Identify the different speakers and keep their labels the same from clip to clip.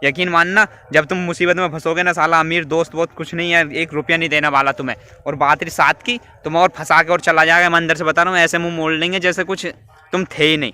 Speaker 1: यकीन मानना, जब तुम मुसीबत में फंसोगे ना साला, अमीर दोस्त बहुत कुछ नहीं है, 1 रुपया नहीं देने वाला तुम्हें। और बात रही 7 की, तुम और फंसा के और चला जाएगा। मैं अंदर से बता रहा हूँ, ऐसे मुंह मोड़ लेंगे जैसे कुछ तुम थे ही नहीं।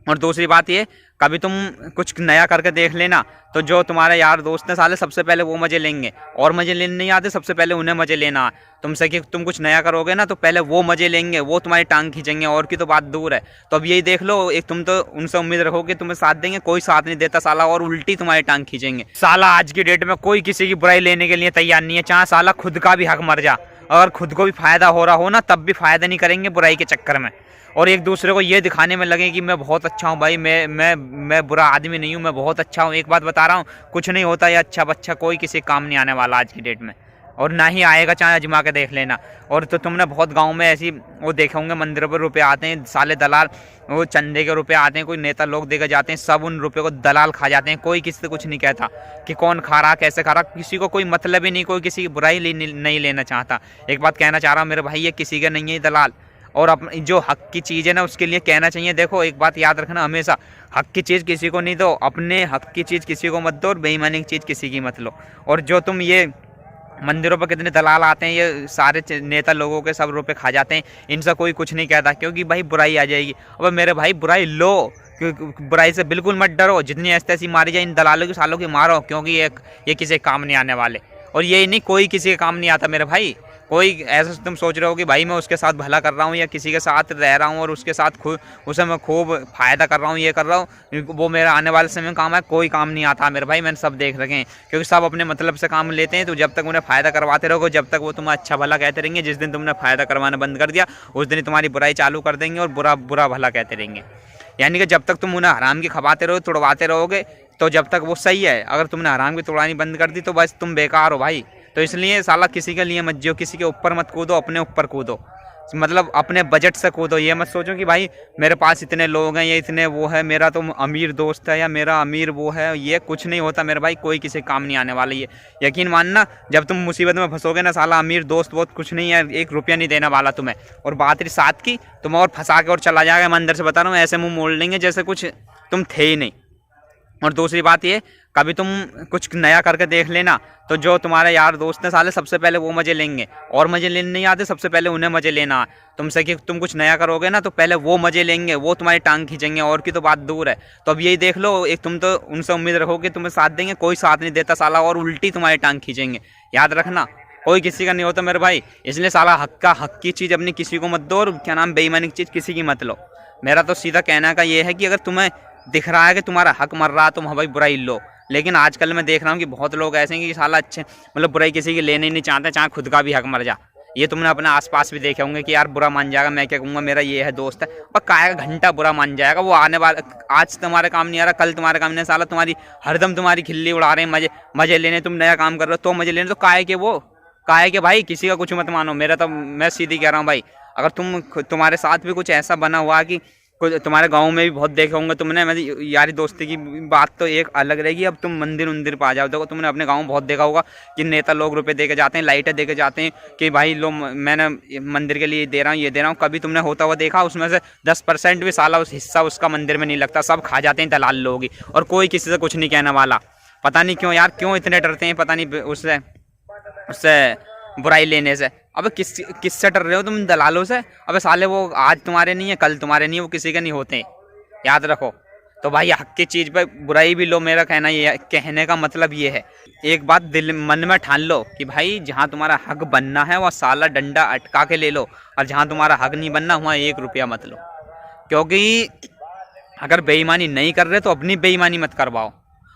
Speaker 1: और दूसरी बात ये, कभी तुम कुछ नया करके देख लेना, तो जो तुम्हारे यार दोस्त हैं साले, सबसे पहले वो मजे लेंगे। और मजे लेने नहीं आते, सबसे पहले उन्हें मजे लेना तुमसे कि तुम कुछ नया करोगे ना, तो पहले वो मजे लेंगे, वो तुम्हारी टांग खींचेंगे, और की तो बात दूर है। तो अब यही देख लो, एक तुम तो उनसे उम्मीद रखोगे तुम्हें साथ देंगे, कोई साथ नहीं देता साला, और उल्टी तुम्हारी टांग खींचेंगे साला। आज की डेट में कोई किसी की बुराई लेने के लिए तैयार नहीं है, चाहे साला खुद का भी हक मर जा। अगर खुद को भी फायदा हो रहा हो ना, तब भी फायदा नहीं करेंगे बुराई के चक्कर में, और एक दूसरे को ये दिखाने में लगे कि मैं बहुत अच्छा हूँ भाई, मैं बुरा आदमी नहीं हूँ, मैं बहुत अच्छा हूँ। एक बात बता रहा हूँ, कुछ नहीं होता ये अच्छा बच्चा, कोई किसी काम नहीं आने वाला आज की डेट में, और ना ही आएगा, चाहे अजमा के देख लेना। और तो तुमने बहुत गांव में ऐसी वो देखे होंगे, मंदिरों पर रुपए आते हैं साले दलाल, वो चंदे के रुपए आते हैं, कोई नेता लोग देकर जाते हैं, सब उन रुपए को दलाल खा जाते हैं। कोई किसी से कुछ नहीं कहता कि कौन खा रहा, कैसे खा रहा, किसी को कोई मतलब ही नहीं, कोई किसी की बुराई नहीं लेना चाहता। एक बात कहना चाह रहा हूँ मेरे भाई, ये किसी का नहीं है दलाल, और अपनी जो हक की चीज़ है ना, उसके लिए कहना चाहिए। देखो एक बात याद रखना हमेशा, हक की चीज़ किसी को नहीं दो, अपने हक की चीज़ किसी को मत दो, और बेईमानी की चीज़ किसी की मत लो। और जो तुम ये मंदिरों पर कितने दलाल आते हैं, ये सारे नेता लोगों के सब रुपए खा जाते हैं, इनसे कोई कुछ नहीं कहता, क्योंकि भाई बुराई आ जाएगी। अब मेरे भाई बुराई लो, बुराई से बिल्कुल मत डरो, जितनी ऐसी मारी जाए इन दलालों की सालों की मारो, क्योंकि ये किसी काम नहीं आने वाले। और यही नहीं, कोई किसी के काम नहीं आता मेरे भाई। कोई ऐसा तुम सोच रहे हो कि भाई मैं उसके साथ भला कर रहा हूँ, या किसी के साथ रह रहा हूँ और उसके साथ उसे मैं खूब फ़ायदा कर रहा हूँ, ये कर रहा हूँ, वो मेरा आने वाले समय में काम है, कोई काम नहीं आता मेरे भाई। मैंने सब देख रखे हैं, क्योंकि सब अपने मतलब से काम लेते हैं। तो जब तक उन्हें फ़ायदा करवाते रहोगे, जब तक वो तुम्हें अच्छा भला कहते रहेंगे, जिस दिन तुमने फ़ायदा करवाना बंद कर दिया, उस दिन तुम्हारी बुराई चालू कर देंगे और बुरा बुरा भला कहते रहेंगे। यानी कि जब तक तुम उन्हें हराम की खवाते रहो, तुड़वाते रहोगे, तो जब तक वो सही है। अगर तुमने हराम की तुड़वानी बंद कर दी, तो बस तुम बेकार हो भाई। तो इसलिए साला किसी के लिए मत जियो, किसी के ऊपर मत कूदो, अपने ऊपर कूदो, मतलब अपने बजट से कूदो। ये मत सोचो कि भाई मेरे पास इतने लोग हैं, ये इतने वो है, मेरा तो अमीर दोस्त है, या मेरा अमीर वो है। ये कुछ नहीं होता मेरे भाई, कोई किसी काम नहीं आने वाला। ये यकीन मानना, जब तुम मुसीबत में फंसोगे ना साला, अमीर दोस्त बहुत कुछ नहीं है, 1 रुपया नहीं देने वाला तुम्हें। और बात रही 7 की, तुम और फंसा के और चला जाएगा। मैं अंदर से बता रहा हूँ, ऐसे मुँह मोड़ लेंगे जैसे कुछ तुम थे ही नहीं। और दूसरी बात ये, कभी तुम कुछ नया करके देख लेना, तो जो तुम्हारे यार दोस्त हैं साले, सबसे पहले वो मजे लेंगे। और मजे लेने नहीं आते, सबसे पहले उन्हें मजे लेना तुमसे कि तुम कुछ नया करोगे ना, तो पहले वो मजे लेंगे, वो तुम्हारी टांग खींचेंगे, और की तो बात दूर है। तो अब यही देख लो, एक तुम तो उनसे उम्मीद रखोगे तुम्हें साथ देंगे, कोई साथ नहीं देता साला, और उल्टी तुम्हारी टांग खींचेंगे। याद रखना, कोई किसी का नहीं होता मेरे भाई। इसलिए साला हक की चीज़ अपनी किसी को मत दो, और क्या नाम बेईमानी की चीज़ किसी की मत लो। मेरा तो सीधा कहना का ये है कि अगर तुम्हें दिख रहा है कि तुम्हारा हक मर रहा, तुम भाई बुराई लो। लेकिन आजकल मैं देख रहा हूँ कि बहुत लोग ऐसे हैं कि साला अच्छे, मतलब बुराई किसी की लेने ही नहीं चाहते, चाहे खुद का भी हक मर जा। ये तुमने अपने आसपास भी देखे होंगे कि यार बुरा मान जाएगा, मैं क्या कहूँगा, मेरा ये है दोस्त है, और काय का घंटा बुरा मान जाएगा। वो आने वाला, आज तुम्हारे काम नहीं आ रहा, कल तुम्हारे काम नहीं, साला तुम्हारी हरदम तुम्हारी खिल्ली उड़ा रहे हैं, मजे लेने। तुम नया काम कर रहे हो तो मजे लेने, तो काय के भाई किसी का कुछ मत मानो। मेरा तो मैं सीधी कह रहा हूँ भाई, अगर तुम्हारे साथ भी कुछ ऐसा बना हुआ कि कुछ तुम्हारे गांव में भी बहुत देखे होंगे तुमने, मतलब यारी दोस्ती की बात तो एक अलग रहेगी। अब तुम मंदिर पर आ जाओ, देखो तुमने अपने गांव में बहुत देखा होगा कि नेता लोग रुपए दे के जाते हैं, लाइटें दे के जाते हैं कि भाई लो मैंने मंदिर के लिए दे रहा हूँ, ये दे रहा हूँ। कभी तुमने होता हुआ देखा उसमें से 10% भी साला उस हिस्सा उसका मंदिर में नहीं लगता, सब खा जाते हैं दलाल लोग ही, और कोई किसी से कुछ नहीं कहने वाला। पता नहीं क्यों यार, क्यों इतने डरते हैं, पता नहीं उससे बुराई लेने से। अबे किससे डर रहे हो तुम, दलालों से? अबे साले वो आज तुम्हारे नहीं है, कल तुम्हारे नहीं है, वो किसी के नहीं होते, याद रखो। तो भाई हक की चीज़ पे बुराई भी लो, मेरा कहने का मतलब ये है। एक बात मन में ठान लो कि भाई जहाँ तुम्हारा हक बनना है वहाँ साला डंडा अटका के ले लो, और जहाँ तुम्हारा हक नहीं बनना वहाँ 1 रुपया मत लो। क्योंकि अगर बेईमानी नहीं कर रहे तो अपनी बेईमानी मत करवाओ।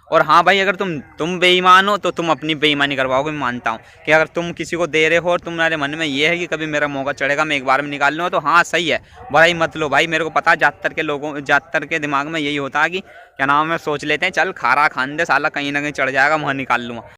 Speaker 1: और हाँ भाई, अगर तुम बेईमान हो तो तुम अपनी बेईमानी करवाओगे। मैं मानता हूँ कि अगर तुम किसी को दे रहे हो और तुम्हारे मन में ये है कि कभी मेरा मौका चढ़ेगा, मैं एक बार में निकाल लूँगा, तो हाँ सही है, बुराई मत लो भाई। मेरे को पता है ज़्यादातर के दिमाग में यही होता है कि क्या नाम है, सोच लेते हैं चल खारा खान दे साला, कहीं ना कहीं चढ़ जाएगा, वहाँ निकाल लूँगा।